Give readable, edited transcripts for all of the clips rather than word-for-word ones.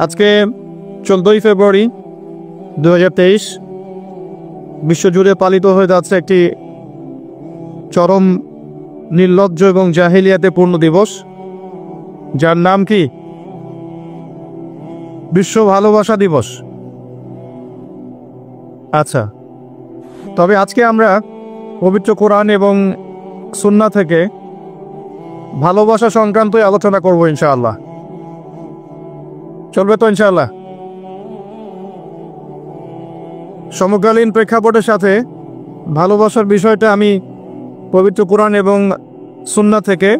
আজকে 14ই ফেব্রুয়ারি 2023 বিশ্বজুড়ে পালিত হয়ে যাচ্ছে একটি চরম নির্লজ্জ এবং জাহিলিয়াতে পূর্ণ দিবস, যার নাম কি বিশ্ব ভালোবাসা দিবস। আচ্ছা, তবে আজকে আমরা পবিত্র কোরআন এবং সুন্নাহ থেকে ভালোবাসা সংক্রান্তই আলোচনা করব ইনশাআল্লাহ। চলবে তো ইনশাআল্লাহ? সমকালীন প্রেক্ষাপটের সাথে ভালোবাসার বিষয়টা আমি পবিত্র কোরআন এবং সুন্নাহ থেকে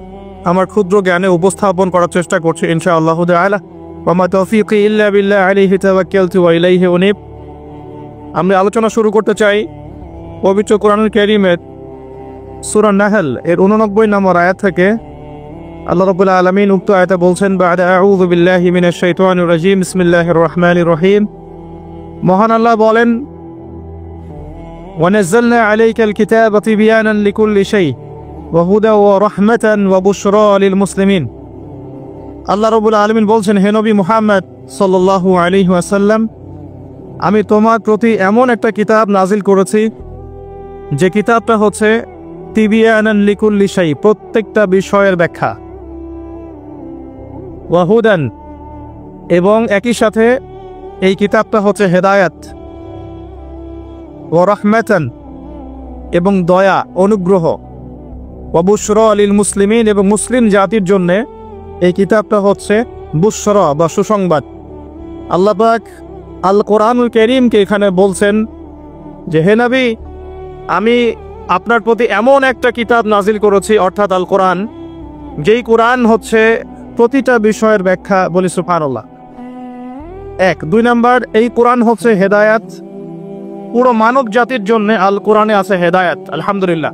আমার ক্ষুদ্র জ্ঞানে উপস্থাপন করার চেষ্টা করছি ইনশাআল্লাহ তাআলা। ওয়া মা তাওফীকি ইল্লা বিল্লাহ আলাইহি তাওয়াক্কালতু ওয়া ইলাইহি উনীব। আমরা আলোচনা শুরু করতে চাই পবিত্র কোরআনুল কারীমের সূরা নাহল এর 89 নম্বর আয়াত থেকে। আল্লাহ রাব্বুল আলামিন উক্ত আয়াতে বলছেন, বা'দা আউযু বিল্লাহি মিনাশ শাইতানির রাজীম, বিসমিল্লাহির রহমানির রহিম। মহান আল্লাহ বলেন, ওয়া নাযালনা আলাইকাল কিতাবা তিবয়ানান লিকুল্লি শাই ওয়া হুদা ওয়া রাহমাতান ওয়া বুশরা লিল মুসলিমিন। আল্লাহ রাব্বুল আলামিন বলছেন, হে নবী মুহাম্মদ সাল্লাল্লাহু আলাইহি ওয়াসাল্লাম, আমি তোমার প্রতি এমন একটা কিতাব নাজিল করেছি যে কিতাবটা হচ্ছে তিবয়ানান লিকুল্লি শাই, প্রত্যেকটা বিষয়ের ব্যাখ্যা, ওয়া হুদান, এবং একই সাথে এই কিতাবটা হচ্ছে হেদায়াত, ওয়া রাহমাতান, এবং দয়া অনুগ্রহ, ওয়া বুশরা লিল মুসলিমিন, এবং মুসলিম জাতির জন্য এই কিতাবটা হচ্ছে বুশরা বা সুসংবাদ। আল্লাহ পাক আল কোরআনুল কারীমকে এখানে বলছেন যে, হে নবী, আমি আপনার প্রতি এমন একটা কিতাব নাজিল করেছি, অর্থাৎ আল কোরআন, যেই কোরআন হচ্ছে প্রতিটা বিষয়ের ব্যাখ্যা। বলি সুবহানাল্লাহ। 1 2 নাম্বার, এই কোরআন হচ্ছে হেদায়াত, পুরো মানব জাতির জন্য আল কোরআনে আছে হেদায়াত, আলহামদুলিল্লাহ।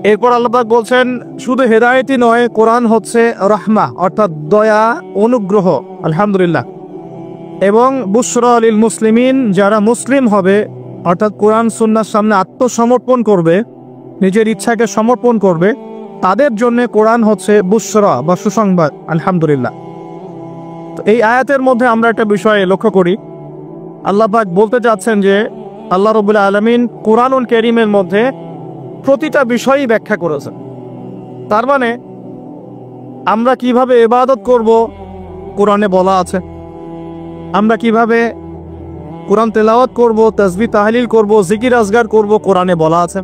এরপর আল্লাহ পাক বলছেন, শুধু হেদায়েতই নয়, কোরআন হচ্ছে রাহমা, অর্থাৎ দয়া অনুগ্রহ, আলহামদুলিল্লাহ। এবং বুশরা লিল মুসলিমিন, যারা মুসলিম হবে অর্থাৎ কোরআন সুন্নাহর সামনে আত্মসমর্পণ করবে, নিজের ইচ্ছাকে সমর্পণ করবে, তাদের জন্য কোরআন হচ্ছে বুশরা বা সুসংবাদ, আলহামদুলিল্লাহ। তো এই আয়াতের মধ্যে আমরা একটা বিষয় লক্ষ্য করি, আল্লাহ পাক বলতে চাচ্ছেন যে আল্লাহ রাব্বুল আলামিন কোরআনুল কারীমের মধ্যে প্রতিটা বিষয়ই ব্যাখ্যা করেছেন। তার মানে আমরা কিভাবে ইবাদত করব কোরআনে বলা আছে, আমরা কিভাবে কোরআন তেলাওয়াত করব, তাসবিহ তাহলিল করব, জিকির আজগার করব, কোরআনে বলা আছে।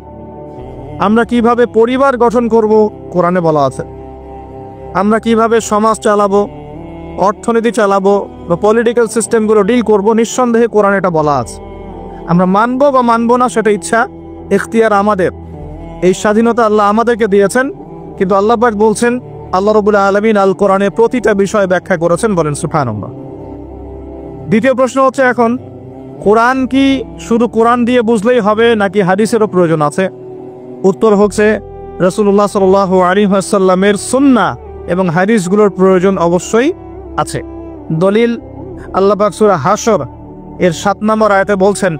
আমরা কিভাবে পরিবার গঠন করব, কোরআনে বলা আছে। আমরা কিভাবে সমাজ চালাবো, অর্থনীতি চালাবো বা পলিটিক্যাল সিস্টেমগুলো ডিল করব, নিঃসন্দেহে কোরআনে এটা বলা আছে। আমরা মানব বা মানব না সেটা ইচ্ছা, ইখতিয়ার আমাদের। এই স্বাধীনতা আল্লাহ আমাদেরকে দিয়েছেন, কিন্তু আল্লাহ পাক বলছেন, আল্লাহ রাব্বুল আলামিন আল কোরআনে প্রতিটা বিষয় ব্যাখ্যা করেছেন। বলেন সুবহানাল্লাহ। দ্বিতীয় প্রশ্ন হচ্ছে, এখন কোরআন কি শুধু কোরআন দিয়ে বুঝলেই হবে নাকি হাদিসেরও প্রয়োজন আছে? উত্তর হচ্ছে, রাসূলুল্লাহ সাল্লাল্লাহু আলাইহি ওয়াসাল্লামের সুন্নাহ এবং হাদিসগুলোর প্রয়োজন অবশ্যই আছে। দলিল, আল্লাহ পাক সূরা হাশর এর 7 নম্বর আয়াতে বলছেন,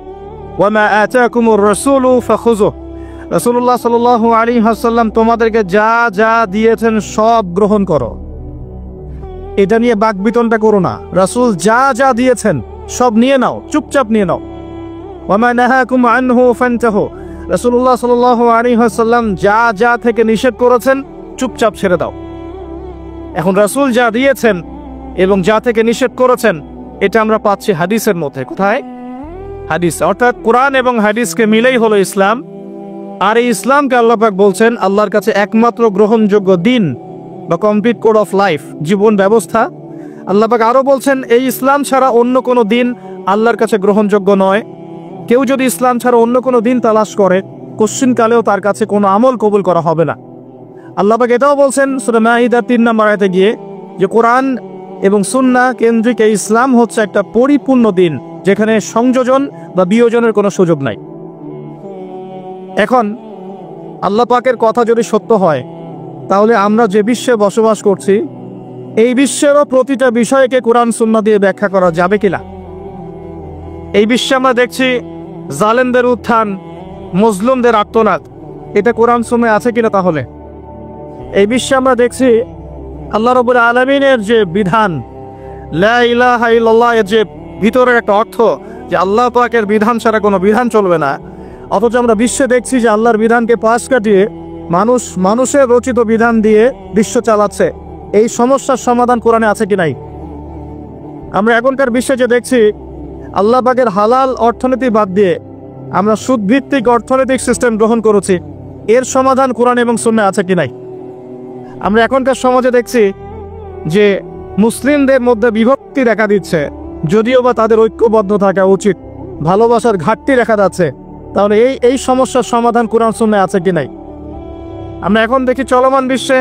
ওয়া মা আতাকুমুর রাসূলু ফাখুযুহু। রাসূলুল্লাহ সাল্লাল্লাহু আলাইহি ওয়াসাল্লাম তোমাদেরকে যা যা দিয়েছেন সব গ্রহণ করো। এটা নিয়ে বাকবিতণ্ডা করো না, রাসূল যা যা দিয়েছেন সব নিয়ে নাও, চুপচাপ নিয়ে নাও। ওয়া মা নাহাকুম আনহু ফান্তাহু। রাসূলুল্লাহ সাল্লাল্লাহু আলাইহি ওয়াসাল্লাম যা যা থেকে নিষেধ করেছেন চুপচাপ ছেড়ে দাও। এখন রাসূল যা দিয়েছেন এবং যা থেকে নিষেধ করেছেন এটা আমরা পাচ্ছি হাদিসের মধ্যে। কোথায়? হাদিস, অর্থাৎ কোরআন এবং হাদিসকে মিলেই হলো ইসলাম। আর এই ইসলামকে আল্লাহ পাক বলছেন আল্লাহর কাছে একমাত্র গ্রহণযোগ্য দিন বা কমপ্লিট কোড অফ লাইফ, জীবন ব্যবস্থা। আল্লাহ পাক আরো বলছেন, এই ইসলাম ছাড়া অন্য কোনো দিন আল্লাহর কাছে গ্রহণযোগ্য নয়। কেউ যদি ইসলাম ছাড়া অন্য কোনো দিন তালাশ করে, কোশ্চিনকালেও তার কাছে কোনো আমল কবুল করা হবে না। আল্লাহ পাক এটাও বলছেন সূরা মাঈদার 3 নম্বর আয়াতে গিয়ে, যে কোরআন এবং সুন্নাহ কেন্দ্রিক এই ইসলাম হচ্ছে একটা পরিপূর্ণ দিন, যেখানে সংযোজন বা বিয়োজনের কোনো সুযোগ নাই। এখন আল্লাহ পাকের কথা যদি সত্য হয়, তাহলে আমরা যে বিশ্বে বসবাস করছি এই বিশ্বেরও প্রতিটা বিষয়কে কোরআন সুন্নাহ দিয়ে ব্যাখ্যা করা যাবে কিনা? এই বিশ্বে আমরা দেখছি জালেমদের উত্থান, মজলুমদের আর্তনাদ, এটা কোরআন সুন্নাহে আছে কিনা? তাহলে এই বিশ্বে আমরা দেখছি আল্লাহ রাব্বুল আলামিনের যে বিধান, লা ইলাহা ইল্লাল্লাহ এর যে ভিতরের একটা অর্থ যে আল্লাহ পাকের বিধান ছাড়া কোনো বিধান চলবে না, অথচ আমরা বিশ্বে দেখছি যে আল্লাহর বিধানকে পাশ কাটিয়ে মানুষের রচিত বিধান দিয়ে বিশ্ব চালাচ্ছে। এই সমস্যার সমাধান কোরআনে আছে কি নাই? আমরা এখনকার বিশ্বে যে দেখছি আল্লাহ পাকের হালাল অর্থনীতি বাদ দিয়ে আমরা সুদভিত্তিক অর্থনৈতিক সিস্টেম গ্রহণ করেছি, এর সমাধান কোরআন এবং সুন্নাহ আছে কি নাই? আমরা এখনকার সমাজে দেখছি যে মুসলিমদের মধ্যে বিভক্তি দেখা দিচ্ছে, যদিও বা তাদের ঐক্যবদ্ধ থাকা উচিত, ভালোবাসার ঘাটতি দেখা যাচ্ছে। তাহলে এই সমস্যার সমাধান কোরআন সুন্নাহ আছে কি নাই? আমরা এখন দেখি চলমান বিশ্বে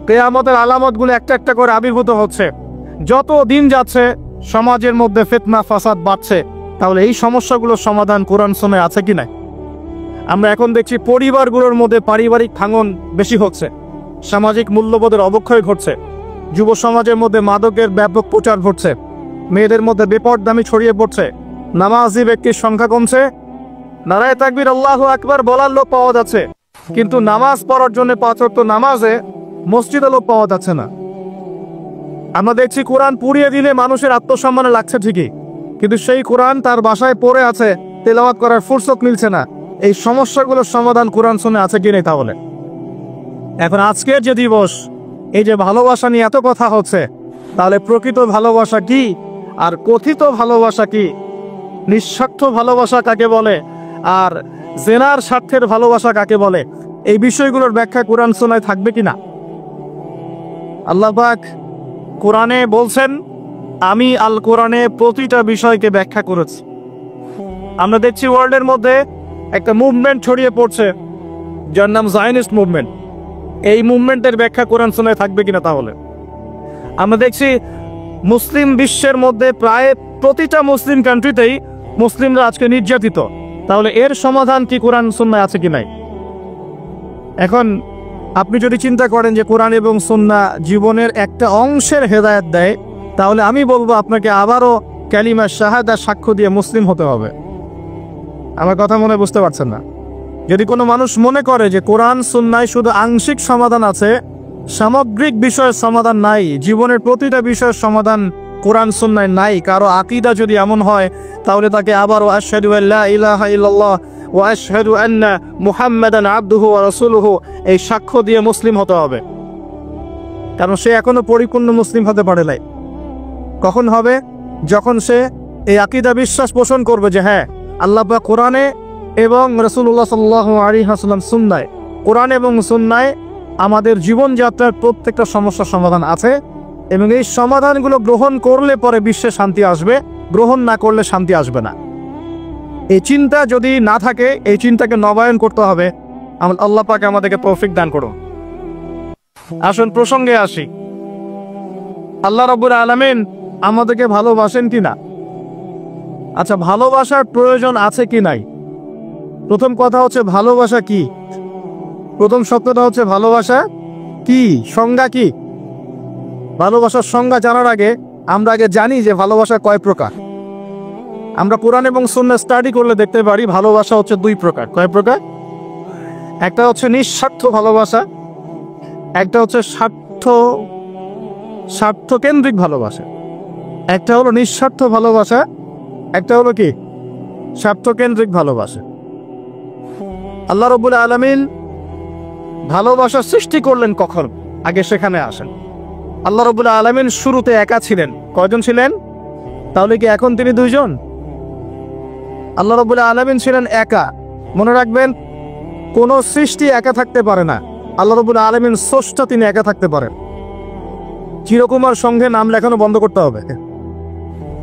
কিয়ামতের আলামতগুলো একটা একটা করে আবির্ভূত হচ্ছে। যত দিন যাচ্ছে সমাজের মধ্যে ফিতনা ফাসাদ বাড়ছে। তাহলে এই সমস্যাগুলোর সমাধান কোরআন সুন্নাহ আছে কি নাই? আমরা এখন দেখছি পরিবারগুলোর মধ্যে পারিবারিক ভাঙন বেশি হচ্ছে, সামাজিক মূল্যবোধের অবক্ষয় ঘটছে, যুব সমাজের মধ্যে মাদকের ব্যাপক প্রচার ঘটছে, মেয়েদের মধ্যে বেপরদামি ছড়িয়ে পড়ছে, নামাজি ব্যক্তির সংখ্যা কমছে। নারায়ে তাকবীর আল্লাহু আকবার বলার লোক পাওয়া যাচ্ছে, কিন্তু নামাজ পড়ার জন্য 5 ওয়াক্ত নামাজে মসজিদে লোক পাওয়া যাচ্ছে না। আমরা দেখছি কোরআন পুড়িয়ে দিলে মানুষের আত্মসম্মানে লাগছে ঠিকই, কিন্তু সেই কোরআন তার বাসায় পড়ে আছে, তেলাওয়াত করার ফুরসত মিলছে না। এই সমস্যাগুলোর সমাধান কোরআন সুন্নাহ আছে কি নেই? তাহলে এখন আজকের যে দিবস, এই যে ভালোবাসা নিয়ে এত কথা হচ্ছে, তাহলে প্রকৃত ভালোবাসা কি আর কথিত ভালোবাসা কি? নিঃস্বার্থ ভালোবাসা কাকে বলে আর জেনার স্বার্থের ভালোবাসা কাকে বলে? এই বিষয়গুলোর ব্যাখ্যা কোরআন সুন্নাহয় থাকবে কিনা? আল্লাহ পাক কোরআনে বলছেন, আমি আল কোরআনে প্রতিটা বিষয়কে ব্যাখ্যা করেছি। আমরা দেখছি ওয়ার্ল্ডের মধ্যে একটা মুভমেন্ট ছড়িয়ে পড়ছে যার নাম জায়নিস্ট মুভমেন্ট। এই মুভমেন্টের ব্যাখ্যা কোরআন সুন্নাহয় থাকবে কিনা? তাহলে আমরা দেখছি মুসলিম বিশ্বের মধ্যে প্রায় প্রতিটা মুসলিম কান্ট্রিতেই মুসলিমরা আজকে নির্যাতিত। তাহলে এর সমাধান কি কোরআন সুন্নাহয় আছে কি নাই? এখন আপনি যদি চিন্তা করেন যে কোরআন এবং সুন্নাহ জীবনের একটা অংশের হেদায়েত দেয়, তাহলে আমি বলবো আপনাকে আবারও কালিমা শাহাদা সাক্ষ্য দিয়ে মুসলিম হতে হবে। আমার কথা মনে বুঝতে পারছেন না? যদি কোনো মানুষ মনে করে যে কোরআন সুন্নাহয় শুধু আংশিক সমাধান আছে, সামগ্রিক বিষয়ের সমাধান নাই, জীবনের প্রতিটা বিষয়ের সমাধান কোরআন সুন্নাহয় নাই, কারো আকীদা যদি এমন হয়, তাহলে তাকে আবারও আশহাদু আল্লা ইলাহা ইল্লাল্লাহ ওয়া আশহাদু আন্না মুহাম্মাদান আবদুহু ওয়া রাসূলুহু এই সাক্ষ্য দিয়ে মুসলিম হতে হবে। কারণ সে এখনো পরিপূর্ণ মুসলিম হতে পারে নাই। কখন হবে? যখন সে এই আকীদা বিশ্বাস পোষণ করবে যে হ্যাঁ, আল্লাহ পাক কোরআনে এবং রাসূলুল্লাহ সাল্লাল্লাহু আলাইহি ওয়াসাল্লাম সুন্নাহয়, কোরআন এবং সুন্নাহয় আমাদের জীবনযাত্রার প্রত্যেকটা সমস্যার সমাধান আছে, এবং এই সমাধানগুলো গ্রহণ করলে পরে বিশ্বে শান্তি আসবে, গ্রহণ না করলে শান্তি আসবে না। এই চিন্তা যদি না থাকে, এই চিন্তাকে নবায়ন করতে হবে। আল্লাহ পাক আমাদেরকে তৌফিক দান করুন। আসুন প্রসঙ্গে আসি। আল্লাহ রাব্বুল আলামিন আমাদেরকে ভালোবাসেন কিনা? আচ্ছা, ভালোবাসার প্রয়োজন আছে কি নাই? প্রথম কথা হচ্ছে ভালোবাসা কি? প্রথম শব্দটা হচ্ছে ভালোবাসা কি, সংজ্ঞা কি? ভালোবাসার সংজ্ঞা জানার আগে আমরা আগে জানি যে ভালোবাসা কয় প্রকার। আমরা কোরআন এবং সুন্নাহ স্টাডি করলে দেখতে পারি ভালোবাসা হচ্ছে 2 প্রকার। কয় প্রকার? একটা হচ্ছে নিঃস্বার্থ ভালোবাসা, একটা হচ্ছে স্বার্থকেন্দ্রিক ভালোবাসা। একটা হলো নিঃস্বার্থ ভালোবাসা, একটা হলো কি স্বার্থকেন্দ্রিক ভালোবাসা। আল্লাহ রাব্বুল আলামিন ভালোবাসা সৃষ্টি করলেন কখন? আগে সেখানে আসেন। আল্লাহ রাব্বুল আলামিন শুরুতে একা ছিলেন। কয়জন ছিলেন? তাহলে কি এখন তিনি 2 জন? আল্লাহ রাব্বুল আলামিন ছিলেন একা। মনে রাখবেন, কোন সৃষ্টি একা থাকতে পারে না। আল্লাহ রাব্বুল আলামিন স্রষ্টা, তিনি একা থাকতে পারেন। চিরকুমার সংঘে নাম লেখানো বন্ধ করতে হবে।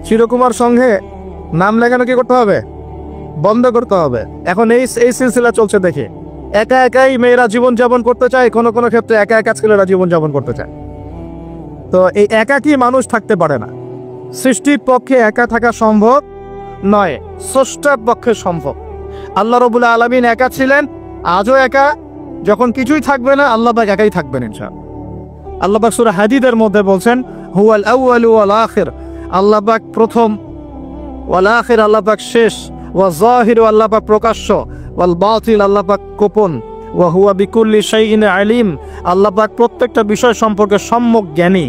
চিরকুমার সংঘে নাম লেখানো কি করতে হবে? বন্ধ করতে হবে। এখন এই সিলসিলা চলছে দেখে একা একাই মেয়েরা জীবনযাপন করতে চায়, কোনো কোনো ক্ষেত্রে একা একা ছেলেরা জীবনযাপন করতে চায়। তো এই একাকী মানুষ থাকতে পারে না। সৃষ্টির পক্ষে একা থাকা সম্ভব নয়, স্রষ্টার পক্ষে সম্ভব। আল্লাহ রাব্বুল আলামিন একা ছিলেন, আজও একা। যখন কিছুই থাকবে না, আল্লাহ পাক একাই থাকবেন ইনশাআল্লাহ। আল্লাহ পাক সূরা হাদীদের মধ্যে বলছেন হুয়াল আউয়ালু ওয়াল আখির, আল্লাহ পাক প্রথম, ওয়াল আখির আল্লাহ পাক শেষ, ওয়া যাহির আল্লাহ পাক প্রকাশ্য, ওয়াল বাতিল আল্লাহ পাক গোপন, ওয়া হুয়া বিকুল্লি শাইইন আলিম আল্লাহ পাক প্রত্যেকটা বিষয় সম্পর্কে সম্যক জ্ঞানী।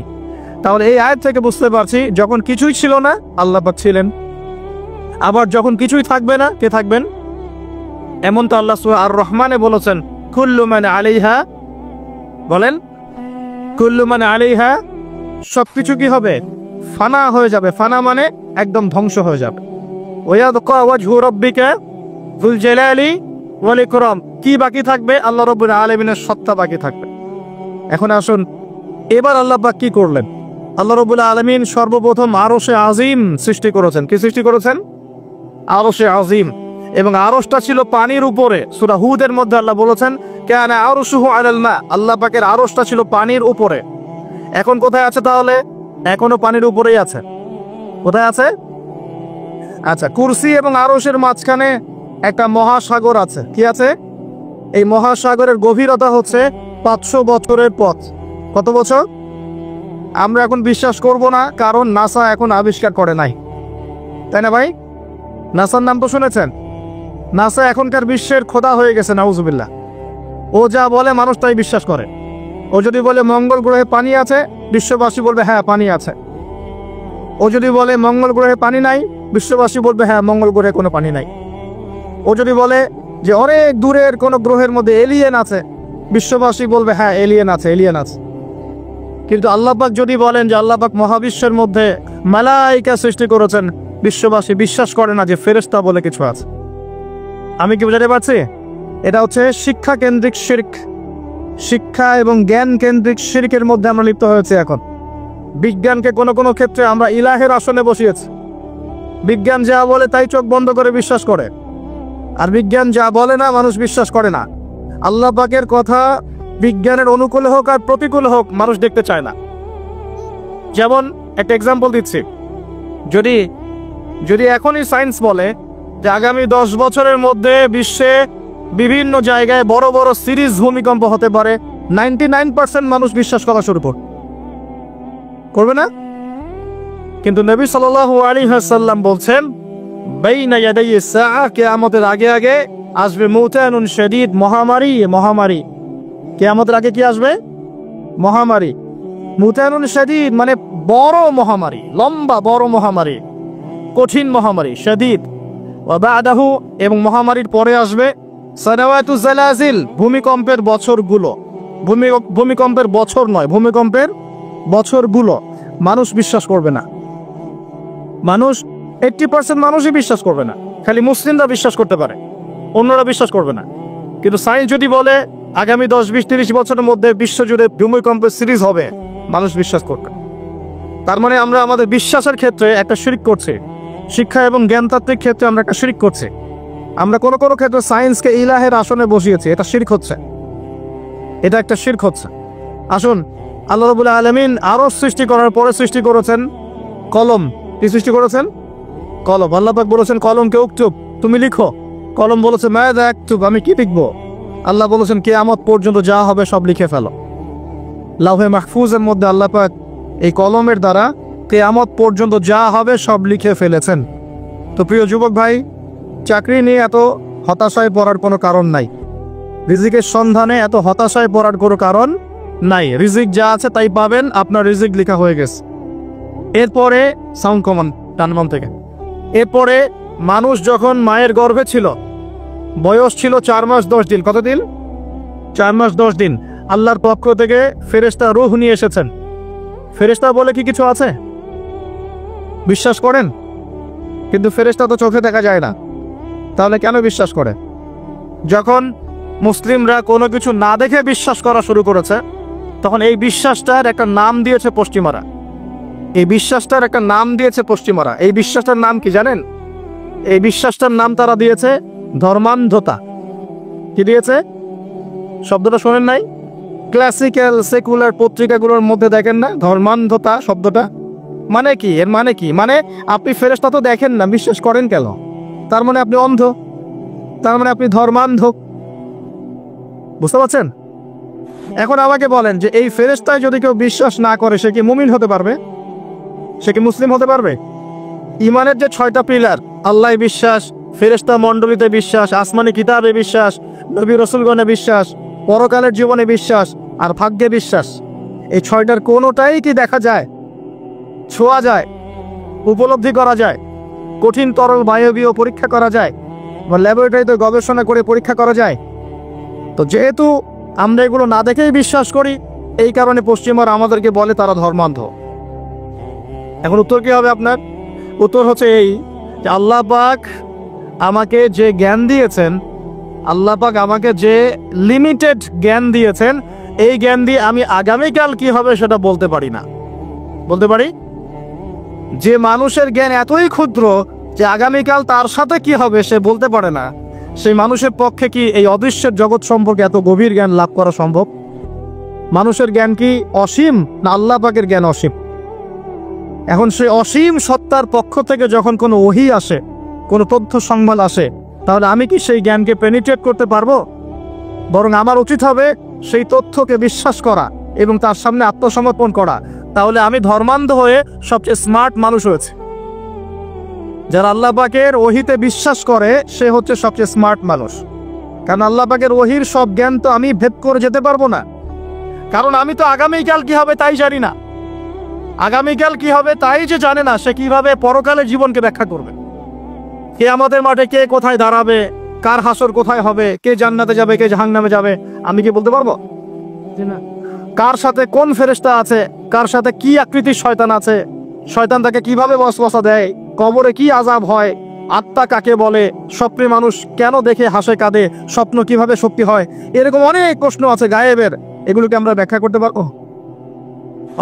তাহলে এই আয়াত থেকে বুঝতে পারছি যখন কিছুই ছিল না আল্লাহ পাক ছিলেন, আবার যখন কিছুই থাকবে না কে থাকবেন? এমন তো আল্লাহ সূরা আর রহমানে বলেছেন কুল্লু মান আলাইহা, বলেন কুল্লু মান আলাইহা, সবকিছু কি হবে? ফানা হয়ে যাবে। ফানা মানে একদম ধ্বংস হয়ে যাবে। ওয়ায়াবকা ওয়াজহু রাব্বিকা যুল জালালি ওয়াল ইকরাম, কি বাকি থাকবে? আল্লাহ রাব্বুল আলামিনের সত্তা বাকি থাকবে। এখন আসুন এবার আল্লাহ পাক কি করলেন? আল্লাহ রাব্বুল আলামিন সর্বপ্রথম আরশে আজিম সৃষ্টি করেছেন। কি সৃষ্টি করেছেন? আরশে আজিম। এবং আরশটা ছিল পানির উপরে। সূরা হুদের মধ্যে আল্লাহ বলেছেন কানা আরশুহু আলাল মা, আল্লাহ পাকের আরশটা ছিল পানির উপরে। এখন কোথায় আছে তাহলে? এখনো পানির উপরেই আছে। কোথায় আছে? আচ্ছা, কুরসি এবং আরশের মাঝখানে একটা মহাসাগর আছে। কি আছে? এই মহাসাগরের গভীরতা হচ্ছে 500 বছরের পথ। কত বছর? আমরা এখন বিশ্বাস করব না, কারণ নাসা এখন আবিষ্কার করে নাই, তাই না ভাই? নাসার নাম তো শুনেছেন। নাসা এখনকার বিশ্বের খোদা হয়ে গেছে, নাউজুবিল্লাহ। ও যা বলে মানুষ তাই বিশ্বাস করে। ও যদি বলে মঙ্গল গ্রহে পানি আছে, বিশ্ববাসী বলবে হ্যাঁ পানি আছে। ও যদি বলে মঙ্গল গ্রহে পানি নাই, বিশ্ববাসী বলবে হ্যাঁ মঙ্গল গ্রহে কোনো পানি নাই। ও যদি বলে যে অনেক দূরের কোনো গ্রহের মধ্যে এলিয়েন আছে, বিশ্ববাসী বলবে হ্যাঁ এলিয়েন আছে, এলিয়েন আছে। কিন্তু আল্লাহ পাক যদি বলেন যে আল্লাহ পাক মহাবিশ্বের মধ্যে মালাইকা সৃষ্টি করেছেন, বিশ্ববাসী বিশ্বাস করে না যে ফেরেশতা বলে কিছু আছে। আমি কি বুঝাতে পারছি? এটা হচ্ছে শিক্ষা কেন্দ্রিক শিরক। শিক্ষা এবং জ্ঞান কেন্দ্রিক শিরকের মধ্যে আমরা লিপ্ত হয়েছে। এখন বিজ্ঞানকে কোনো কোনো ক্ষেত্রে আমরা ইলাহের আসনে বসিয়েছি। বিজ্ঞান যা বলে তাই চোখ বন্ধ করে বিশ্বাস করে, আর বিজ্ঞান যা বলে না মানুষ বিশ্বাস করে না। আল্লাহ পাকের কথা বিজ্ঞানের অনুকূলে হোক আর প্রতিকূলে হোক মানুষ দেখতে চায় না। যেমন একটা এক্সাম্পল দিচ্ছি, যদি এখনই সায়েন্স বলে যে আগামী 10 বছরের মধ্যে বিশ্বে বিভিন্ন জায়গায় বড় বড় সিরিজ ভূমিকম্প হতে পারে, 99% মানুষ বিশ্বাস করা শুরু করবে না। কিন্তু নবী সাল্লাল্লাহু আলাইহি ওয়াসাল্লাম বলছেন বাইনা ইয়াদাই সাআ, কিয়ামতের আগে আগে আসবে মুতানুন শাদীদ, মহামারী। কিয়ামতের আগে কি আসবে? মহামারী। মুতানুন শাদীদ মানে বড় মহামারী, লম্বা বড় মহামারী, কঠিন মহামারী, শাদীদ। ওয়া বাদাহু, এবং মহামারীর পরে আসবে সানাওয়াতু জালাজিল, ভূমিকম্পের বছরগুলো। ভূমিকম্পের বছর নয়, ভূমিকম্পের বছরগুলো। মানুষ বিশ্বাস করবে না। মানুষ 80% মানুষই বিশ্বাস করবে না। খালি মুসলিমরা বিশ্বাস করতে পারে, অন্যরা বিশ্বাস করবে না। কিন্তু সায়েন্স যদি বলে আগামী 10, 20, 30 বছরের মধ্যে বিশ্বজুড়ে ভূমিকম্পের সিরিজ হবে, মানুষ বিশ্বাস করবে। তার মানে আমরা আমাদের বিশ্বাসের ক্ষেত্রে একটা শিরক করছি। শিক্ষা এবং জ্ঞানতাত্ত্বিক ক্ষেত্রে আমরা একটা শিরক করছি। আমরা কোনো কোনো ক্ষেত্রে সায়েন্সকে ইলাহের আসনে বসিয়েছি, এটা শিরক হচ্ছে। এটা একটা শিরক হচ্ছে। আসুন, আল্লাহ রাব্বুল আলামিন আরশ সৃষ্টি করার পরে সৃষ্টি করেছেন কলম। কি সৃষ্টি করেছেন? কলম। আল্লাহ পাক বলেছেন কলমকে উকতুব, তুমি লিখো। কলম বলেছে মাযা আকতুব, আমি কি লিখবো? আল্লাহ বলেছেন কিয়ামত পর্যন্ত যা হবে সব লিখে ফেলো। লাউহে মাহফুজের মধ্যে আল্লাহ পাক এই কলমের দ্বারা কিয়ামত পর্যন্ত যা হবে সব লিখে ফেলেছেন। তো প্রিয় যুবক ভাই, চাকরি নিয়ে এত হতাশায় পড়ার কোনো কারণ নাই। রিজিকের সন্ধানে এত হতাশায় পড়ার কোনো কারণ নাই। রিজিক যা আছে তাই পাবেন, আপনার রিজিক লেখা হয়ে গেছে। এরপরে সাউন্ড কমান টানবাম থেকে। এরপরে মানুষ যখন মায়ের গর্ভে ছিল, বয়স ছিল 4 মাস 10 দিন। কত দিন? 4 মাস 10 দিন। আল্লাহর পক্ষ থেকে ফেরেশতা রূহ নিয়ে এসেছেন। ফেরেশতা বলে কি কিছু আছে? বিশ্বাস করেন? কিন্তু ফেরেশতা তো চোখে দেখা যায় না, তাহলে কেন বিশ্বাস করে? যখন মুসলিমরা কোনো কিছু না দেখে বিশ্বাস করা শুরু করেছে, তখন এই বিশ্বাসটার একটা নাম দিয়েছে পশ্চিমারা। এই বিশ্বাসটার একটা নাম দিয়েছে পশ্চিমারা। এই বিশ্বাসটার নাম কি জানেন? এই বিশ্বাসটার নাম তারা দিয়েছে ধর্মান্ধতা। কি দিয়েছে? শব্দটা শোনেন নাই? ক্লাসিক্যাল সেকুলার পত্রিকাগুলোর মধ্যে দেখেন না ধর্মান্ধতা শব্দটা? মানে কি? এর মানে কি? মানে আপনি ফেরেশতা তো দেখেন না, বিশ্বাস করেন কেন? তার মানে আপনি অন্ধ, তার মানে আপনি ধর্মান্ধ। বুঝতে পারছেন? এখন আমাকে বলেন যে এই ফেরেশতায় যদি কেউ বিশ্বাস না করে, সে কি মুমিন হতে পারবে? সে কি মুসলিম হতে পারবে? ইমানের যে 6টা পিলার, আল্লাহ বিশ্বাস, ফেরেশতা মণ্ডলীতে বিশ্বাস, আসমানি কিতাবে বিশ্বাস, নবী রাসূলগণে বিশ্বাস, পরকালের জীবনে বিশ্বাস আর ভাগ্যে বিশ্বাস, এই 6টার কোনোটাই কি দেখা যায়? ছোঁয়া যায়, উপলব্ধি করা যায়, কঠিন তরল বায়বীয় পরীক্ষা করা যায় বা ল্যাবরেটরিতে গবেষণা করে পরীক্ষা করা যায়। তো যেহেতু আমরা এগুলো না দেখেই বিশ্বাস করি, এই কারণে পশ্চিমারা আমাদেরকে বলে তারা ধর্মান্ধ। এখন উত্তর কি হবে আপনার? উত্তর হচ্ছে এই যে আল্লাহ পাক আমাকে যে জ্ঞান দিয়েছেন, আল্লাহ পাক আমাকে যে লিমিটেড জ্ঞান দিয়েছেন, এই জ্ঞান দিয়ে আমি আগামীকাল কি হবে সেটা বলতে পারি না। বলতে পারি যে মানুষের জ্ঞান এতই ক্ষুদ্র যে আগামীকাল তার সাথে কি হবে সে বলতে পারে না, সেই মানুষের পক্ষে কি এই অদৃশ্যের জগৎ সম্পর্কে এত গভীর জ্ঞান লাভ করা সম্ভব? মানুষের জ্ঞান কি অসীম না আল্লাহ পাকের জ্ঞান অসীম? এখন সেই অসীম সত্তার পক্ষ থেকে যখন কোনো ওহী আসে, কোনো তথ্য সংবাদ আসে, তাহলে আমি কি সেই জ্ঞানকে পেনিট্রেট করতে পারবো? বরং আমার উচিত হবে সেই তথ্যকে বিশ্বাস করা এবং তার সামনে আত্মসমর্পণ করা। তাহলে আমি ধর্মান্ধ হয়ে সবচেয়ে স্মার্ট মানুষ হয়েছে। যারা আল্লাহ পাকের ওহীতে বিশ্বাস করে সে হচ্ছে সবচেয়ে স্মার্ট মানুষ। কারণ আল্লাহ পাকের ওহীর সব জ্ঞান তো আমি ভেদ করে যেতে পারবো না, কারণ আমি তো আগামীকাল কি হবে তাই জানি না। আগামীকাল কি হবে তাই যে জানে না, সে কিভাবে পরকালের জীবনকে ব্যাখ্যা করবে? কিয়ামতের মাঠে কে কোথায় দাঁড়াবে, কার হাসর কোথায় হবে, কে জান্নাতে যাবে কে জাহান্নামে যাবে, আমি কি বলতে পারবো? কার সাথে কোন ফেরেশতা আছে, কার সাথে কি আকৃতির শয়তান আছে, শয়তান তাকে কিভাবে ওয়াসওয়াসা দেয়, কবরে কি আযাব হয়, আত্মা কাকে বলে, স্বপ্নে মানুষ কেন দেখে হাসে কাঁদে, স্বপ্ন কিভাবে সত্যি হয়, এরকম অনেক প্রশ্ন আছে গায়েবের। এগুলোকে আমরা ব্যাখ্যা করতে পারবো?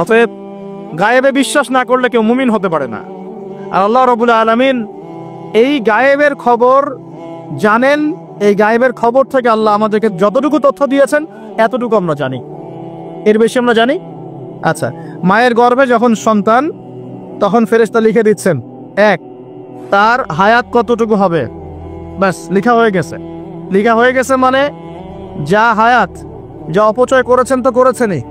অতএব গায়েবে বিশ্বাস না করলে কেউ মুমিন হতে পারে না। আর আল্লাহ রাব্বুল আলামিন এই গায়েবের খবর জানেন। এই গায়েবের খবর থেকে আল্লাহ আমাদেরকে যতটুকু তথ্য দিয়েছেন এতটুকু আমরা জানি, এর বেশি আমরা জানি? আচ্ছা, মায়ের গর্ভে যখন সন্তান, তখন ফেরেশতা লিখে দিচ্ছেন এক, তার হায়াত কতটুকু হবে, ব্যাস লেখা হয়ে গেছে। লেখা হয়ে গেছে মানে যা হায়াত, যা অপচয় করেছেন তো করেছেনই।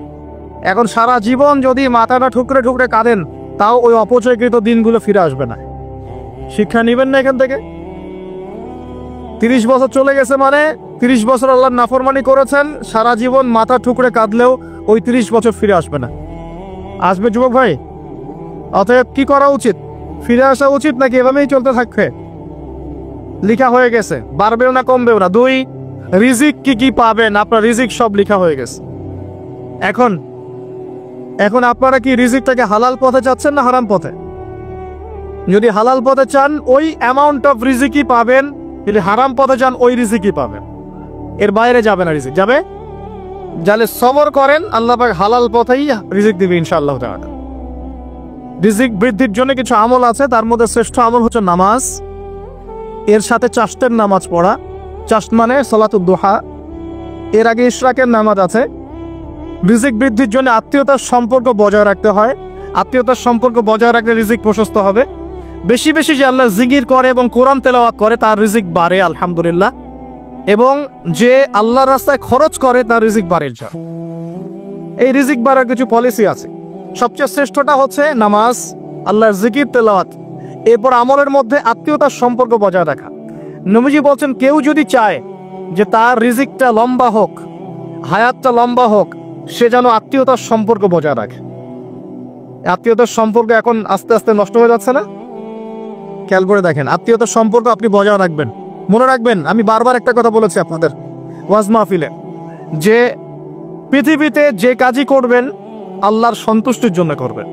এখন সারা জীবন যদি মাথাটা ঠুকরে ঠুকরে কাঁদেন, তাও ওই অপচয়কৃত দিনগুলো ফিরে আসবে না। শিক্ষা নেবেন না এখান থেকে? 30 বছর চলে গেছে মানে 30 বছর আল্লাহর নাফরমানি করেছেন, সারা জীবন মাথা ঠুকরে কাঁদলেও ওই 30 বছর ফিরে আসবে না। আসবে যুবক ভাই? অতএব কি করা উচিত? ফিরে আসা উচিত নাকি এভাবেই চলতে থাকবে? লেখা হয়ে গেছে, বাড়বেও না কমবেও না। 2, রিজিক কি কি পাবেন, আপনার রিজিক সব লেখা হয়ে গেছে। এখন আপনারা কি রিজিকটাকে হালাল পথে চাচ্ছেন না হারাম পথে? যদি হালাল পথে চান ওই অ্যামাউন্ট অফ রিজিকই পাবেন, যদি হারাম পথে চান ওই রিজিকই পাবেন, এর বাইরে যাবে না। রিজিক যাবে, যাহলে সবর করেন, আল্লাহ পাক হালাল পথেই রিজিক দিবে ইনশাআল্লাহ তাআলা। রিজিক বৃদ্ধির জন্য কিছু আমল আছে, তার মধ্যে শ্রেষ্ঠ আমল হচ্ছে নামাজ, এর সাথে চাষ্টের নামাজ পড়া। চাষ্ট মানে সালাতুদ দুহা, এর আগে ইশরাকের নামাজ আছে। রিজিক বৃদ্ধির জন্য আত্মীয়তার সম্পর্ক বজায় রাখতে হয়, আত্মীয়তার সম্পর্ক বজায় রাখলে রিজিক প্রশস্ত হবে। বেশি বেশি যে আল্লাহ জিকির করে এবং কোরআন তেলাওয়াত করে তার রিজিক বাড়ে আলহামদুলিল্লাহ, এবং যে আল্লাহর রাস্তায় খরচ করে তার রিজিক বাড়ে। এই রিজিক বাড়ার কিছু পলিসি আছে। সবচেয়ে শ্রেষ্ঠটা হচ্ছে নামাজ, আল্লাহর জিকির তেলাওয়াত, এরপর আমলের মধ্যে আত্মীয়তার সম্পর্ক বজায় রাখা। নবীজি বলছেন কেউ যদি চায় যে তার রিজিকটা লম্বা হোক, হায়াতটা লম্বা হোক, সে যেন আত্মীয়তার সম্পর্ক বজায় রাখে। আত্মীয়তার সম্পর্ক এখন আস্তে আস্তে নষ্ট হয়ে যাচ্ছে না? খেয়াল করে দেখেন, আত্মীয়তার সম্পর্ক আপনি বজায় রাখবেন। মনে রাখবেন, আমি বারবার একটা কথা বলেছি আপনাদের ওয়াজ মাহফিলে, যে পৃথিবীতে যে কাজই করবেন আল্লাহর সন্তুষ্টির জন্য করবেন।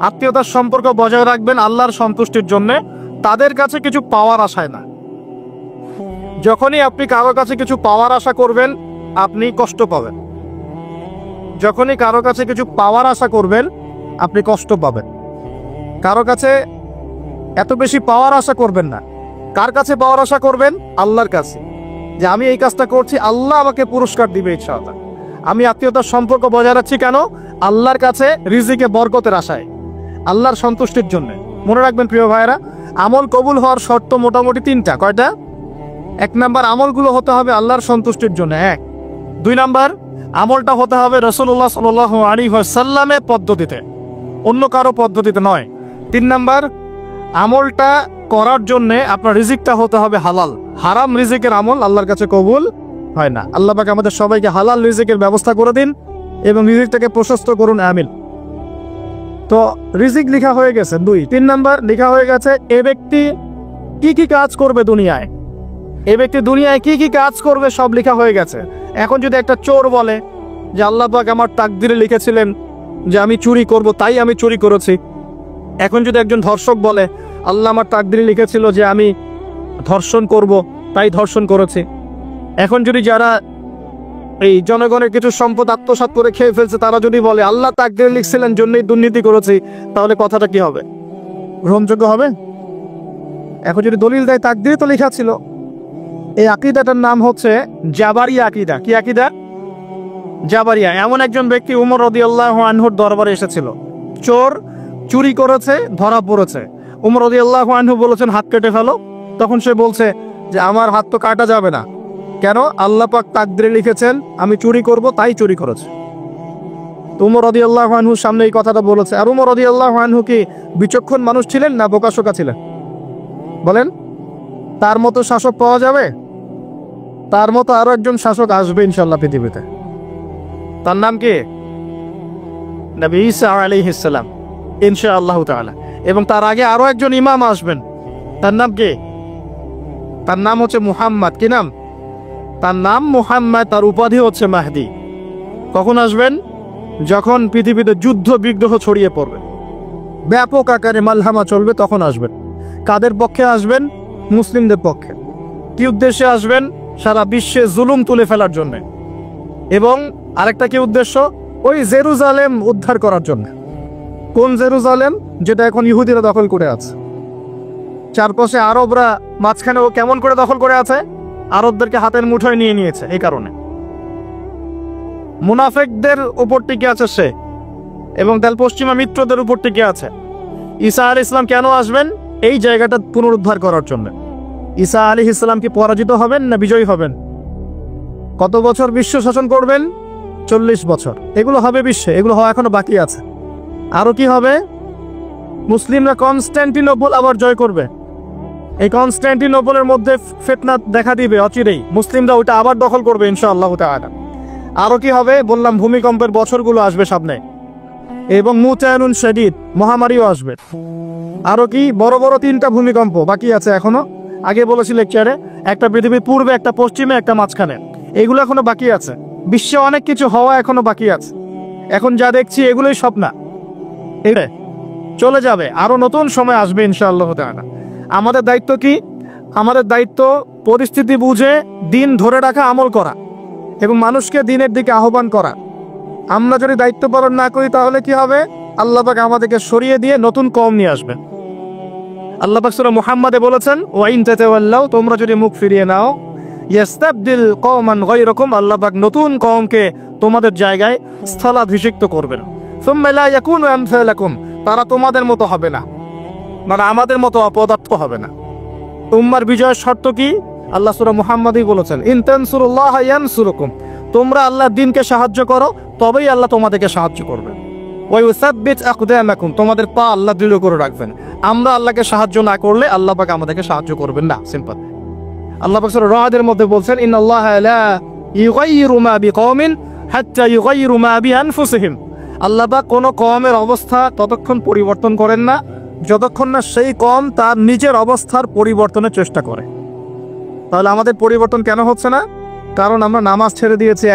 আত্মীয়তার সম্পর্ক বজায় রাখবেন আল্লাহর সন্তুষ্টির জন্য, তাদের কাছে কিছু পাওয়ার আশায় না। যখনই আপনি কারো কাছে কিছু পাওয়ার আশা করবেন আপনি কষ্ট পাবেন। যখনই কারো কাছে কিছু পাওয়ার আশা করবেন আপনি কষ্ট পাবেন। কারো কাছে এত বেশি পাওয়ার আশা করবেন না। কার কাছে পাওয়ার আশা করবেন? আল্লাহর কাছে, যে আমি এই কাজটা করছি, আল্লাহ আমাকে পুরস্কার দিবে ইনশাআল্লাহ। আমি আত্মীয়তার সম্পর্ক বজায় রাখছি কেন? আল্লাহর কাছে রিজিকে বরকতের আশায়, আল্লাহর সন্তুষ্টির জন্য। মনে রাখবেন প্রিয় ভাইয়েরা, আমল কবুল হওয়ার শর্ত মোটামুটি 3টা। কয়টা? 1 নাম্বার, আমলগুলো হতে হবে আল্লাহর সন্তুষ্টির জন্য। 1। 2 নাম্বার, আমলটা হতে হবে রাসূলুল্লাহ সাল্লাল্লাহু আলাইহি ওয়াসাল্লামের পদ্ধতিতে, অন্য কারো পদ্ধতিতে নয়। 3 নাম্বার, আমলটা করার জন্য আপনার রিজিকটা হতে হবে হালাল। হারাম রিজিকের আমল আল্লাহর কাছে কবুল হয় না। আল্লাহ পাক আমাদের সবাইকে হালাল রিজিকের ব্যবস্থা করে দিন এবং রিজিকটাকে প্রশস্ত করুন, আমিন। তো রিজিক লেখা হয়ে গেছে 2। 3 নাম্বার লেখা হয়ে গেছে এ ব্যক্তি কি কি কাজ করবে দুনিয়ায়, এ ব্যক্তি দুনিয়ায় কি কি কাজ করবে সব লেখা হয়ে গেছে। এখন যদি একটা চোর বলে যে আল্লাহ পাক আমার তাকদিরে লিখেছিলেন যে আমি চুরি করব, তাই আমি চুরি করেছি। এখন যদি একজন ধর্ষক বলে আল্লাহ আমার তাকদিরে লিখেছিল যে আমি ধর্ষণ করব, তাই ধর্ষণ করেছি। এখন যদি যারা এই জনগণের কিছু সম্পদ আত্মসাৎ করে খেয়ে ফেলছে তারা যদি বলে আল্লাহ তাকদিরে লিখছিলেন জন্যই দুর্নীতি করেছি, তাহলে কথাটা কি হবে? গ্রহণযোগ্য হবে? এখন যদি দলিল দেয় তাকদিরে তো লেখা ছিল। এই আকীদাটার নাম হচ্ছে জাবারিয়া আকীদা। কি আকীদা? জাবারিয়া। এমন একজন ব্যক্তি উমর রাদিয়াল্লাহু আনহুর দরবারে এসেছিল, চোর চুরি করেছে, ধরা পড়েছে। উমর রাদিয়াল্লাহু আনহু বলেছেন হাত কেটে ফেলো। তখন সে বলছে যে আমার হাত তো কাটা যাবে না, কেন? আল্লাহ পাক তাকদিরে লিখেছেন আমি চুরি করব, তাই চুরি করেছে। উমর রাদিয়াল্লাহু আনহুর সামনে এই কথাটা বলেছে। আর উমর রাদিয়াল্লাহু আনহু কি বিচক্ষণ মানুষ ছিলেন না বোকাশোকা ছিলেন? বলেন, তার মতো শাসক পাওয়া যাবে? তার মতো আরো একজন শাসক আসবে ইনশাআল্লাহ পৃথিবীতে। তার নাম কি? নবী ঈসা আলাইহিস সালাম ইনশাআল্লাহ তাআলা। এবং তার আগে আরো একজন ইমাম আসবেন। তার নাম কি? তার নাম হচ্ছে মুহাম্মদ। কি নাম? তার নাম মুহাম্মদ। তার উপাধি হচ্ছে মাহদি। কখন আসবেন? যখন পৃথিবীতে যুদ্ধ বিগ্রহ ছড়িয়ে পড়বে, ব্যাপক আকারে মালহামা চলবে, তখন আসবেন। কাদের পক্ষে আসবেন? মুসলিমদের পক্ষে। কি উদ্দেশ্যে আসবেন? সারা বিশ্বে জুলুম তুলে ফেলার জন্য। এবং আরেকটা কি উদ্দেশ্য? ওই জেরুজালেম উদ্ধার করার জন্য। কোন জেরুজালেম? যেটা এখন ইহুদিরা দখল করে আছে। চারপাশে আরবরা, মাঝখানে ও কেমন করে দখল করে আছে? আরবদেরকে হাতের মুঠোয় নিয়ে নিয়েছে। এই কারণে মুনাফিকদের উপর টিকে আছে সে, এবং তার পশ্চিমা মিত্রদের উপর টিকে আছে। ঈসা আলাইহিস সালাম কেন আসবেন? এই জায়গাটা পুনরুদ্ধার করার জন্য। ঈসা আলাইহিস সালাম কি পরাজিত হবেন না বিজয়ী হবেন? কত বছর বিশ্ব শাসন করবেন? 40 বছর। এগুলো হবে বিশ্বে, এগুলো হওয়া এখনো বাকি আছে। আরো কি হবে? মুসলিমরা কনস্ট্যান্টিনোপল আবার জয় করবে। এই কনস্ট্যান্টিনোপলের মধ্যে ফিতনা দেখা দিবে অচিরেই, মুসলিমরা ওটা আবার দখল করবে ইনশাআল্লাহ তাআলা। আরো কি হবে? বললাম ভূমিকম্পের বছরগুলো আসবে সামনে, এবং মুতায়নুন শাদীদ, মহামারীও আসবে। আরো কি? বড় বড় 3টা ভূমিকম্প বাকি আছে এখনো। আগে বলেছি লেকচারে, একটা পৃথিবীর পূর্বে, একটা পশ্চিমে, একটা মাঝখানে। এগুলো এখনো বাকি আছে। বিশ্বে অনেক কিছু হওয়া এখনো বাকি আছে। এখন যা দেখছি এগুলোই সব না, এটা চলে যাবে। আরো নতুন সময় আসবে ইনশাআল্লাহ তাআলা। আমাদের দায়িত্ব কি? আমাদের দায়িত্ব পরিস্থিতি বুঝে দিন ধরে রাখা, আমল করা, এবং মানুষকে দিনের দিকে আহ্বান করা। আমরা যদি দায়িত্ব পালন না করি তাহলে কি হবে? আল্লাহ পাক আমাদেরকে সরিয়ে দিয়ে নতুন কওম নিয়ে আসবেন। আল্লাহ পাক সূরা মুহাম্মাদে বলেছেন ওয়া ইন তাতাওয়াল্লাউ, তোমরা যদি মুখ ফিরিয়ে নাও, ইয়াস্তাবদিল কওমান গায়রাকুম, আল্লাহ পাক নতুন কওমকে তোমাদের জায়গায় স্থলাভিষিক্ত করবেন। সুম্মা লা ইয়াকুনু আমসালাকুম, তারা তোমাদের মতো হবে না, মানে আমাদের মতো অপদার্থ হবে না। উম্মার বিজয়ের শর্ত কি? আল্লাহ সূরা মুহাম্মাদই বলেছেন ইন তানসুরুল্লাহ ইয়ানসুরুকুম, তোমরা আল্লাহর দ্বীনকে সাহায্য করো, তবেই আল্লাহ তোমাদেরকে সাহায্য করবেন। ওয়া ইউসাব্বিত আকদামাকুম, তোমাদের পা আল্লাহ দৃঢ় করে রাখবেন। আমরা আল্লাহকে সাহায্য না করলে আল্লাহ পাক আমাদেরকে সাহায্য করবেন না। সিম্পল। আল্লাহ পাক সূরা রাদের মধ্যে বলছেন ইন্নাল্লাহা লা ইউগাইয়িরু মা বিকওমিন হাত্তা ইউগাইয়িরু মা বিআনফুসিহিম, আল্লাহ পাক কোন কওমের অবস্থা ততক্ষণ পরিবর্তন করেন না যতক্ষণ না সেই কওম তার নিজের অবস্থার পরিবর্তনের চেষ্টা করে। তাহলে আমাদের পরিবর্তন কেন হচ্ছে না? কারণ আমরা নামাজ ছেড়ে দিয়েছি।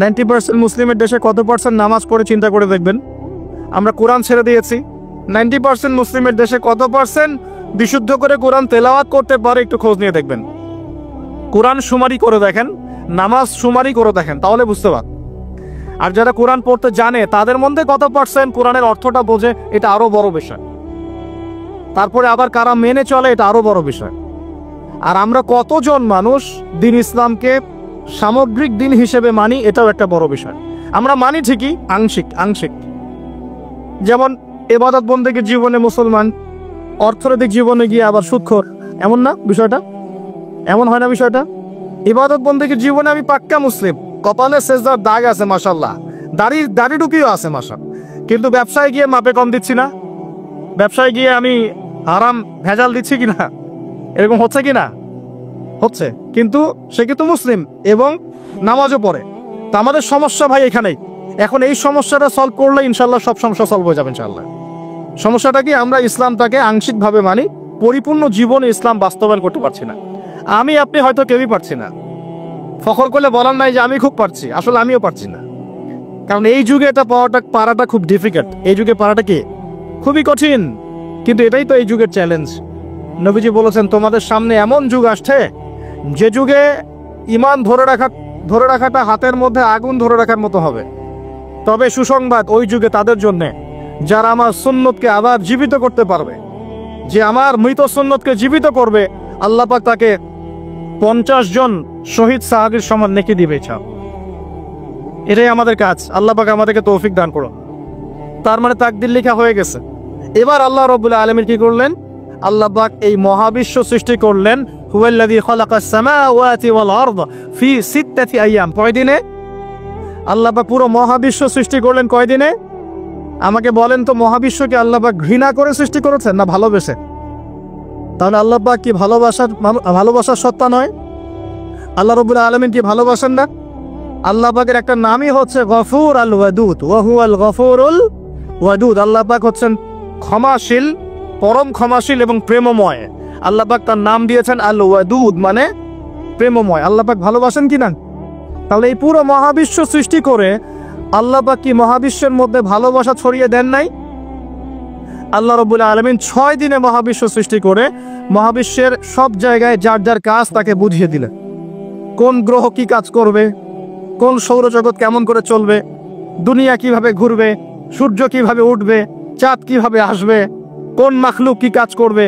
90% মুসলিমের দেশে কত পার্সেন্ট নামাজ পড়ে চিন্তা করে দেখবেন। আমরা কোরআন ছেড়ে দিয়েছি। 90% মুসলিমের দেশে কত পার্সেন্ট বিশুদ্ধ করে কোরআন তেলাওয়াত করতে পারে একটু খোঁজ নিয়ে দেখবেন। কোরআন শুমারি করে দেখেন, নামাজ শুমারি করে দেখেন, তাহলে বুঝতে পার। আর যারা কোরআন পড়তে জানে তাদের মধ্যে কত পার্সেন্ট কোরআনের অর্থটা বোঝে, এটা আরো বড় বিষয়। তারপরে আবার কারা মেনে চলে, এটা আরো বড় বিষয়। আর আমরা কতজন মানুষ দিন ইসলামকে সামগ্রিক দিন হিসেবে মানি, এটাও একটা বড় বিষয়। আমরা মানি ঠিকই, আংশিক। যেমন ইবাদত বন্দেগীর জীবনে মুসলমান, অর্থনৈতিক জীবনে গিয়ে আবার সুদখোর, এমন না বিষয়টা? এমন হয় না বিষয়টা? ইবাদত বন্দেগীর জীবনে আমি পাক্কা মুসলিম, কপালে সেজদার দাগ আছে মাশাআল্লাহ, দাড়ি টুকিও আছে মাশাআল্লাহ, কিন্তু ব্যবসায় গিয়ে মাপে কম দিচ্ছি না, ব্যবসায় গিয়ে আমি হারাম ভেজাল দিচ্ছি কিনা, এরকম হচ্ছে কিনা? হচ্ছে। কিন্তু সে কিন্তু মুসলিম এবং নামাজও পড়ে। তা আমাদের সমস্যা ভাই এখানেই, এখন এই সমস্যাটা সলভ করলে ইনশাল্লাহ সব সমস্যা সলভ হয়ে যাবে ইনশাল্লাহ। সমস্যাটা কি, আমরা ইসলামটাকে আংশিকভাবে মানি, পরিপূর্ণ জীবনে ইসলাম বাস্তবায়ন করতে পারছি না। আমি আপনি হয়তো কেউই পারছি না, ফখর করলে বলার নাই যে আমি খুব পারছি, আসলে আমিও পারছি না। কারণ এই যুগে এটা পারাটা খুব ডিফিকাল্ট, এই যুগে পারাটা কি খুবই কঠিন। কিন্তু এটাই তো এই যুগের চ্যালেঞ্জ। নবীজি বলেছেন তোমাদের সামনে এমন যুগ আসছে যে যুগে ঈমান ধরে রাখাটা হাতের মধ্যে আগুন ধরে রাখার মতো হবে। তবে সুসংবাদ ওই যুগে তাদের জন্যে যারা আমার সুন্নতকে আবার জীবিত করতে পারবে, যে আমার মৃত সুন্নতকে জীবিত করবে, আল্লাহ পাক তাকে 50 জন শহীদ সাহাবীর সমান নেকি দিবে। এটাই আমাদের কাজ। আল্লাহ পাক আমাদেরকে তৌফিক দান করুন। তার মানে তাকদীর লেখা হয়ে গেছে। এবার আল্লাহ রাব্বুল আলামিন কি করলেন? আল্লাহ পাক এই মহাবিশ্ব সৃষ্টি করলেন। হুয়াল্লাযী খালাকাস সামাওয়াতি ওয়াল আরদা ফি সিত্তাতি আইয়াম। কয় দিনে? আল্লাহ পাক পুরো মহাবিশ্ব সৃষ্টি করলেন কয় দিনে? আমাকে বলেন তো, মহাবিশ্বকে আল্লাহ পাক ঘৃণা করে সৃষ্টি করেছেন না ভালোবেসে? তাহলে আল্লাহ পাক কি ভালোবাসার সত্তা নয়? আল্লাহ রাব্বুল আলামিন কি ভালোবাসেন না? আল্লাহ পাকের একটা নামই হচ্ছে গফুর আল ওয়াদুদ, ওয়া হুয়াল গফুরুল ওয়াদুদ। আল্লাহ পাক হচ্ছেন ক্ষমাশীল, পরম ক্ষমাশীল এবং প্রেমময়। আল্লাহ পাক তার নাম দিয়েছেন আল ওয়াদুদ, মানে প্রেমময়। আল্লাহ পাক ভালোবাসেন কি না? তাহলে এই পুরো মহাবিশ্ব সৃষ্টি করে আল্লাহ পাক কি মহাবিশ্বের মধ্যে ভালোবাসা ছড়িয়ে দেন নাই? আল্লাহ রাব্বুল আলামিন 6 দিনে মহাবিশ্ব সৃষ্টি করে মহাবিশ্বের সব জায়গায় যার যার কাজ তাকে বুঝিয়ে দিলেন। কোন গ্রহ কি কাজ করবে, কোন সৌরজগৎ কেমন করে চলবে, দুনিয়া কিভাবে ঘুরবে, সূর্য কিভাবে উঠবে, চাঁদ কিভাবে আসবে, কোন মাখলুক কি কাজ করবে,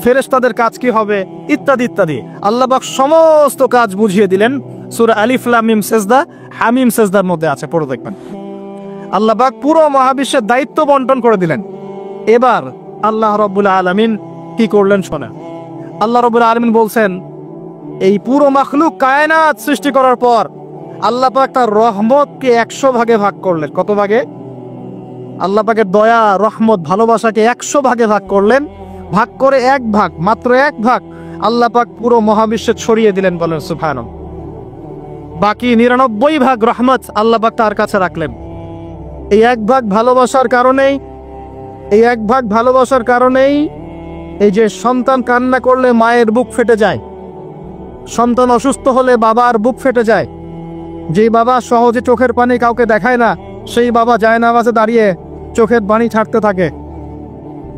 ফেরেশতাদের কাজ কি হবে, ইত্যাদি ইত্যাদি। আল্লাহ পাক সমস্ত কাজ বুঝিয়ে দিলেন। সূরা আলিফ লাম মিম সেজদা, হামিম সেজদার মধ্যে আছে, পড়ে দেখবেন। আল্লাহ পাক পুরো মহাবিশ্বের দায়িত্ব বন্টন করে দিলেন। এবার আল্লাহ রাব্বুল আলামিন কি করলেন শোনেন। আল্লাহ রাব্বুল আলামিন বলছেন, এই পুরো মাখলুক কায়নাত সৃষ্টি করার পর আল্লাহ পাক তার রহমতকে 100 ভাগে ভাগ করলেন। কত ভাগে? আল্লাহ পাকের দয়া, রহমত, ভালোবাসাকে 100 ভাগে ভাগ করলেন। ভাগ করে এক ভাগ, মাত্র এক ভাগ আল্লাহ পাক পুরো মহাবিশ্বে ছড়িয়ে দিলেন। বলেন সুবহানাল্লাহ। বাকি 99 ভাগ রহমত আল্লাহ পাক তার কাছে রাখলেন। এই এক ভাগ ভালোবাসার কারণেই এই যে সন্তান কান্না করলে মায়ের বুক ফেটে যায়, সন্তান অসুস্থ হলে বাবার বুক ফেটে যায়, যেই বাবা সহজে চোখের পানি কাউকে দেখায় না, সেই বাবা জায়নামাজে দাঁড়িয়ে চোখের পানি ছাড়তে থাকে।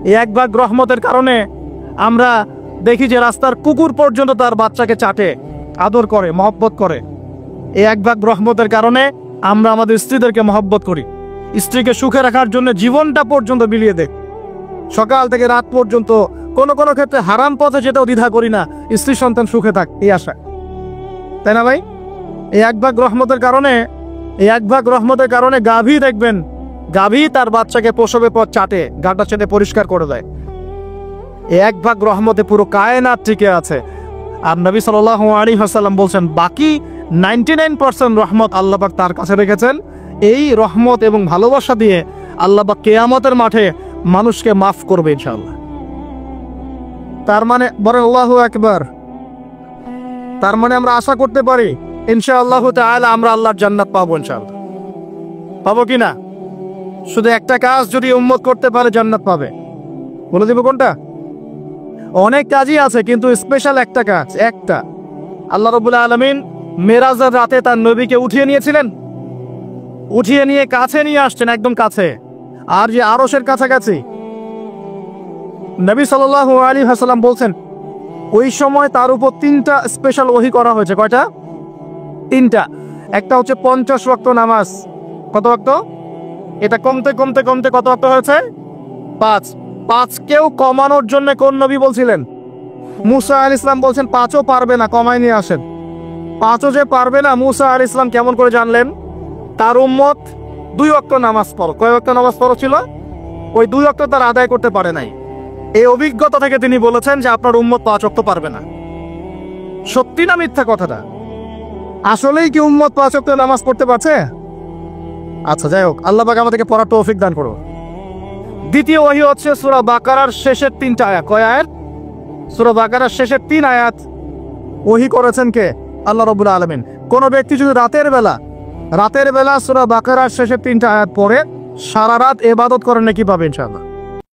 এই এক ভাগ রহমতের কারণে আমরা দেখি যে রাস্তার কুকুর পর্যন্ত তার বাচ্চাকে চাটে, আদর করে, মহব্বত করে। এই এক ভাগ রহমতের কারণে আমরা আমাদের স্ত্রীদেরকে মহব্বত করি, স্ত্রীকে সুখে রাখার জন্য জীবনটা পর্যন্ত বিলিয়ে দেয়। সকাল থেকে রাত পর্যন্ত কোনো কোনো ক্ষেত্রে হারাম পথে যেটাও দ্বিধা করি না, স্ত্রী সন্তান সুখে থাক, এই আশা, তাই না ভাই? এই এক ভাগ রহমতের কারণে গাভী দেখবেন, গাভী তার বাচ্চাকে প্রসবের পর চাটে, গাটা চেটে পরিষ্কার করে দেয়। এই এক ভাগ রহমতে পুরো কায়নাত টিকে আছে। আর নবী সাল্লাল্লাহু আলাইহি ওয়াসাল্লাম বলছেন, বাকি 99% রহমত আল্লাহ পাক তার কাছে রেখেছেন। এই রহমত এবং ভালোবাসা দিয়ে আল্লাহ পাক কিয়ামতের মাঠে মানুষকে মাফ করবে ইনশাআল্লাহ। তার মানে বলেন আল্লাহু আকবার। তার মানে আমরা আশা করতে পারি ইনশাআল্লাহ তাআলা আমরা আল্লাহর জান্নাত পাবো ইনশাআল্লাহ। পাবো কি না? শুধু একটা কাজ যদি উম্মত করতে পারে জান্নাত পাবে। বলে দিব কোনটা? অনেক কাজই আছে, কিন্তু স্পেশাল একটা কাজ, একটা। আল্লাহ রাব্বুল আলামিন মেরাজের রাতে তার নবীকে উঠিয়ে নিয়েছিলেন, উঠিয়ে নিয়ে কাছে নিয়ে আসছেন, একদম কাছে, আর যে আরশের কাছাকাছি। নবী সাল্লাল্লাহু আলাইহি ওয়াসাল্লাম বলছেন, ওই সময় তার উপর 3টা স্পেশাল ওহী করা হয়েছে। কয়টা? 3টা। একটা হচ্ছে 50 ওয়াক্ত নামাজ। কত ওয়াক্ত? এটা কমতে কমতে কমতে কত ওয়াক্ত হয়েছে? 5। 5কেও কমানোর জন্য কোন নবী বলছিলেন? মুসা আলাইহিস সালাম বলছেন 5ও পারবে না, কমায় নিয়ে আসেন। 5ও যে পারবে না, মুসা আলাইহিস সালাম কেমন করে জানলেন? তার উম্মত 2 ওয়াক্ত নামাজ পড়ো। কয় ওয়াক্ত নামাজ পড়ো ছিল? ওই 2 ওয়াক্ত তার আদায় করতে পারে নাই। এই অভিজ্ঞতা থেকে তিনি বলেছেন যে আপনার উম্মত 5 ওয়াক্ত পারবে না। সত্যি না মিথ্যা কথাটা? আসলেই কি উম্মত 5 ওয়াক্ত নামাজ পড়তে পারছে? আচ্ছা, যাই হোক, আল্লাহ পাক আমাদেরকে পড়ার তৌফিক দান করুন। দ্বিতীয় ওহী হচ্ছে সূরা বাকারার শেষের 3টা আয়াত। কয় আয়াত? সূরা বাকারার শেষের 3 আয়াত ওহী করেছেন কে? আল্লাহ রাব্বুল আলামিন। কোন ব্যক্তি যদি রাতের বেলা রাতের বেলা সূরা বাকারার শেষে 3টা আয়াত পড়ে সারা রাত ইবাদত করেন নাকি পাবে ইনশাআল্লাহ।